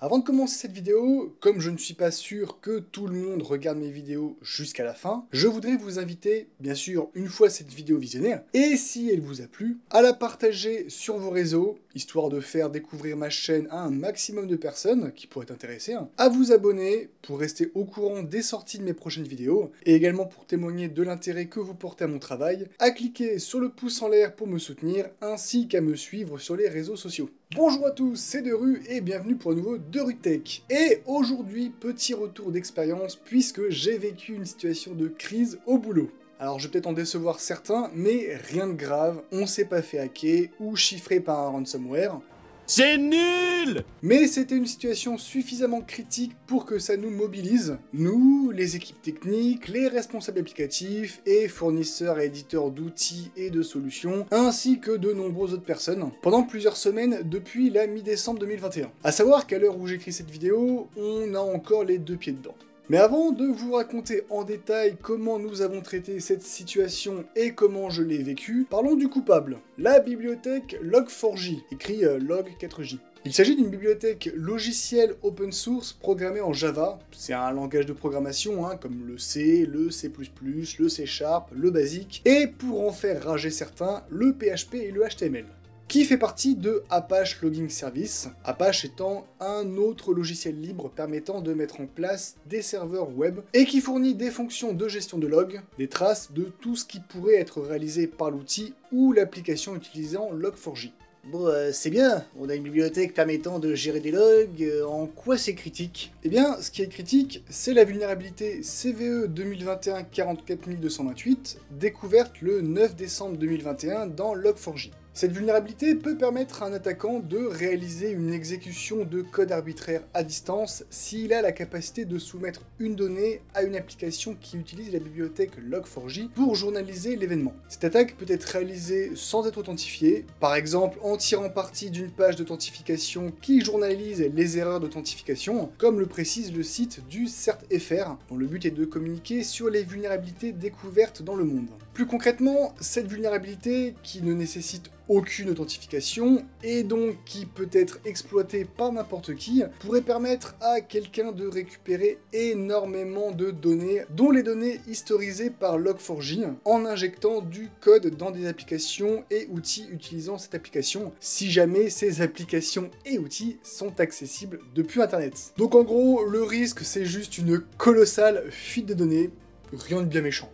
Avant de commencer cette vidéo, comme je ne suis pas sûr que tout le monde regarde mes vidéos jusqu'à la fin, je voudrais vous inviter, bien sûr, une fois cette vidéo visionnée, et si elle vous a plu, à la partager sur vos réseaux, histoire de faire découvrir ma chaîne à un maximum de personnes qui pourraient être intéressées, à vous abonner pour rester au courant des sorties de mes prochaines vidéos, et également pour témoigner de l'intérêt que vous portez à mon travail, à cliquer sur le pouce en l'air pour me soutenir, ainsi qu'à me suivre sur les réseaux sociaux. Bonjour à tous, c'est Deru et bienvenue pour un nouveau Deru Tech. Et aujourd'hui, petit retour d'expérience puisque j'ai vécu une situation de crise au boulot. Alors je vais peut-être en décevoir certains, mais rien de grave, on s'est pas fait hacker ou chiffrer par un ransomware. C'est nul! Mais c'était une situation suffisamment critique pour que ça nous mobilise, nous, les équipes techniques, les responsables applicatifs et fournisseurs et éditeurs d'outils et de solutions, ainsi que de nombreuses autres personnes, pendant plusieurs semaines depuis la mi-décembre 2021. A savoir qu'à l'heure où j'écris cette vidéo, on a encore les deux pieds dedans. Mais avant de vous raconter en détail comment nous avons traité cette situation et comment je l'ai vécue, parlons du coupable, la bibliothèque Log4j, écrit Log4j. Il s'agit d'une bibliothèque logicielle open source programmée en Java, c'est un langage de programmation comme le C, le C++, le C#, le BASIC, et pour en faire rager certains, le PHP et le HTML. Qui fait partie de Apache Logging Service, Apache étant un autre logiciel libre permettant de mettre en place des serveurs web et qui fournit des fonctions de gestion de logs, des traces de tout ce qui pourrait être réalisé par l'outil ou l'application utilisant Log4j. Bon, c'est bien, on a une bibliothèque permettant de gérer des logs, en quoi c'est critique? Eh bien, ce qui est critique, c'est la vulnérabilité CVE 2021-44228, découverte le 9 décembre 2021 dans Log4j. Cette vulnérabilité peut permettre à un attaquant de réaliser une exécution de code arbitraire à distance s'il a la capacité de soumettre une donnée à une application qui utilise la bibliothèque Log4j pour journaliser l'événement. Cette attaque peut être réalisée sans être authentifiée, par exemple en tirant parti d'une page d'authentification qui journalise les erreurs d'authentification, comme le précise le site du CertFR, dont le but est de communiquer sur les vulnérabilités découvertes dans le monde. Plus concrètement, cette vulnérabilité, qui ne nécessite aucune authentification, et donc qui peut être exploitée par n'importe qui, pourrait permettre à quelqu'un de récupérer énormément de données, dont les données historisées par Log4j, en injectant du code dans des applications et outils utilisant cette application, si jamais ces applications et outils sont accessibles depuis Internet. Donc en gros, le risque c'est juste une colossale fuite de données, rien de bien méchant.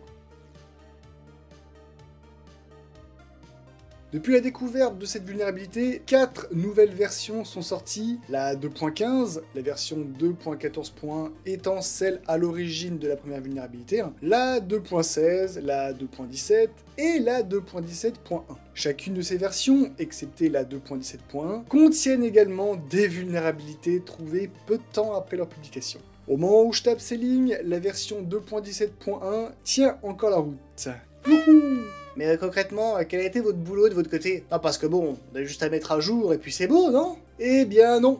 Depuis la découverte de cette vulnérabilité, 4 nouvelles versions sont sorties, la 2.15, la version 2.14.1 étant celle à l'origine de la première vulnérabilité, la 2.16, la 2.17 et la 2.17.1. Chacune de ces versions, excepté la 2.17.1, contiennent également des vulnérabilités trouvées peu de temps après leur publication. Au moment où je tape ces lignes, la version 2.17.1 tient encore la route. Youhou! Mais concrètement, quel a été votre boulot de votre côté? Non, parce que bon, on a juste à mettre à jour et puis c'est beau, non? Eh bien non.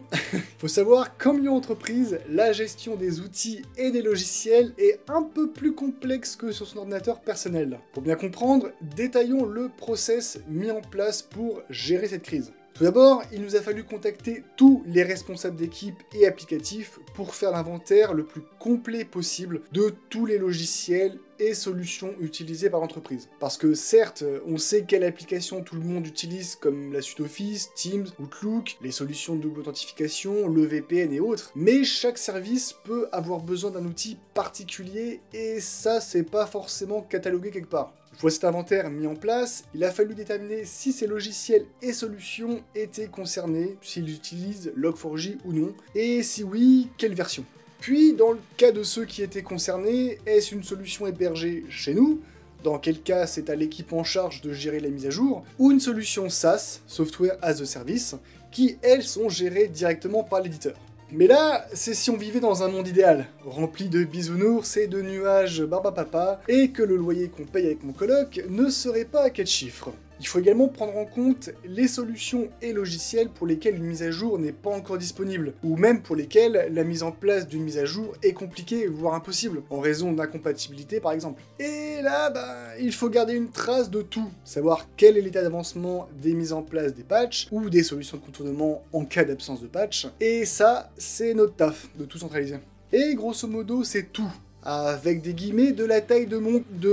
Faut savoir qu'en milieu entreprise, la gestion des outils et des logiciels est un peu plus complexe que sur son ordinateur personnel. Pour bien comprendre, détaillons le process mis en place pour gérer cette crise. Tout d'abord, il nous a fallu contacter tous les responsables d'équipe et applicatifs pour faire l'inventaire le plus complet possible de tous les logiciels et solutions utilisées par l'entreprise. Parce que certes, on sait quelle application tout le monde utilise comme la suite Office, Teams, Outlook, les solutions de double authentification, le VPN et autres, mais chaque service peut avoir besoin d'un outil particulier et ça c'est pas forcément catalogué quelque part. Une fois cet inventaire mis en place, il a fallu déterminer si ces logiciels et solutions étaient concernés, s'ils utilisent Log4j ou non, et si oui, quelle version. Puis, dans le cas de ceux qui étaient concernés, est-ce une solution hébergée chez nous? Dans quel cas c'est à l'équipe en charge de gérer la mise à jour? Ou une solution SaaS, Software as a Service, qui elles sont gérées directement par l'éditeur. Mais là, c'est si on vivait dans un monde idéal, rempli de bisounours et de nuages barbapapa, et que le loyer qu'on paye avec mon coloc ne serait pas à 4 chiffres. Il faut également prendre en compte les solutions et logiciels pour lesquels une mise à jour n'est pas encore disponible, ou même pour lesquels la mise en place d'une mise à jour est compliquée, voire impossible, en raison d'incompatibilité par exemple. Et là, il faut garder une trace de tout, savoir quel est l'état d'avancement des mises en place des patchs, ou des solutions de contournement en cas d'absence de patch, et ça, c'est notre taf, de tout centraliser. Et grosso modo, c'est tout, avec des guillemets de la taille de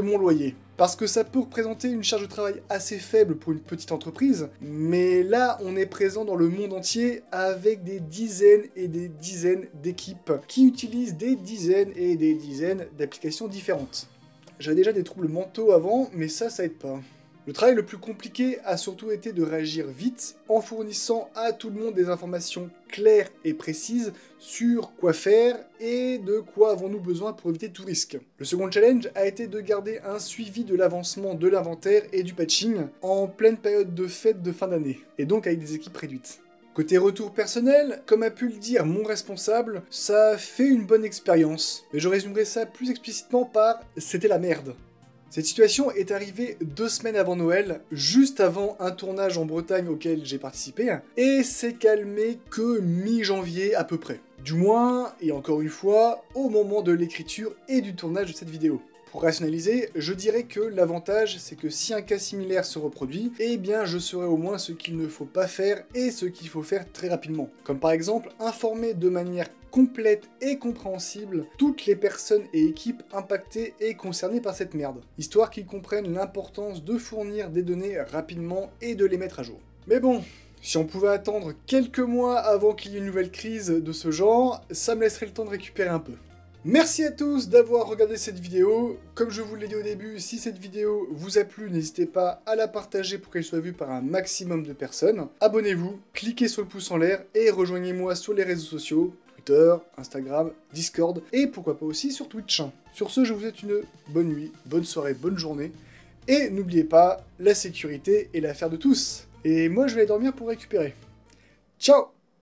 mon loyer. Parce que ça peut représenter une charge de travail assez faible pour une petite entreprise, mais là, on est présent dans le monde entier avec des dizaines et des dizaines d'équipes qui utilisent des dizaines et des dizaines d'applications différentes. J'avais déjà des troubles mentaux avant, mais ça aide pas. Le travail le plus compliqué a surtout été de réagir vite en fournissant à tout le monde des informations claires et précises sur quoi faire et de quoi avons-nous besoin pour éviter tout risque. Le second challenge a été de garder un suivi de l'avancement de l'inventaire et du patching en pleine période de fête de fin d'année, et donc avec des équipes réduites. Côté retour personnel, comme a pu le dire mon responsable, ça fait une bonne expérience, mais je résumerai ça plus explicitement par « c'était la merde ». Cette situation est arrivée 2 semaines avant Noël, juste avant un tournage en Bretagne auquel j'ai participé, et s'est calmé que mi-janvier à peu près. Du moins, et encore une fois, au moment de l'écriture et du tournage de cette vidéo. Pour rationaliser, je dirais que l'avantage, c'est que si un cas similaire se reproduit, eh bien je saurai au moins ce qu'il ne faut pas faire et ce qu'il faut faire très rapidement. Comme par exemple, informer de manière complète et compréhensible toutes les personnes et équipes impactées et concernées par cette merde, histoire qu'ils comprennent l'importance de fournir des données rapidement et de les mettre à jour. Mais bon, si on pouvait attendre quelques mois avant qu'il y ait une nouvelle crise de ce genre, ça me laisserait le temps de récupérer un peu. Merci à tous d'avoir regardé cette vidéo. Comme je vous l'ai dit au début, si cette vidéo vous a plu, n'hésitez pas à la partager pour qu'elle soit vue par un maximum de personnes. Abonnez-vous, cliquez sur le pouce en l'air et rejoignez-moi sur les réseaux sociaux, Twitter, Instagram, Discord et pourquoi pas aussi sur Twitch. Sur ce, je vous souhaite une bonne nuit, bonne soirée, bonne journée. Et n'oubliez pas, la sécurité est l'affaire de tous. Et moi, je vais aller dormir pour récupérer. Ciao!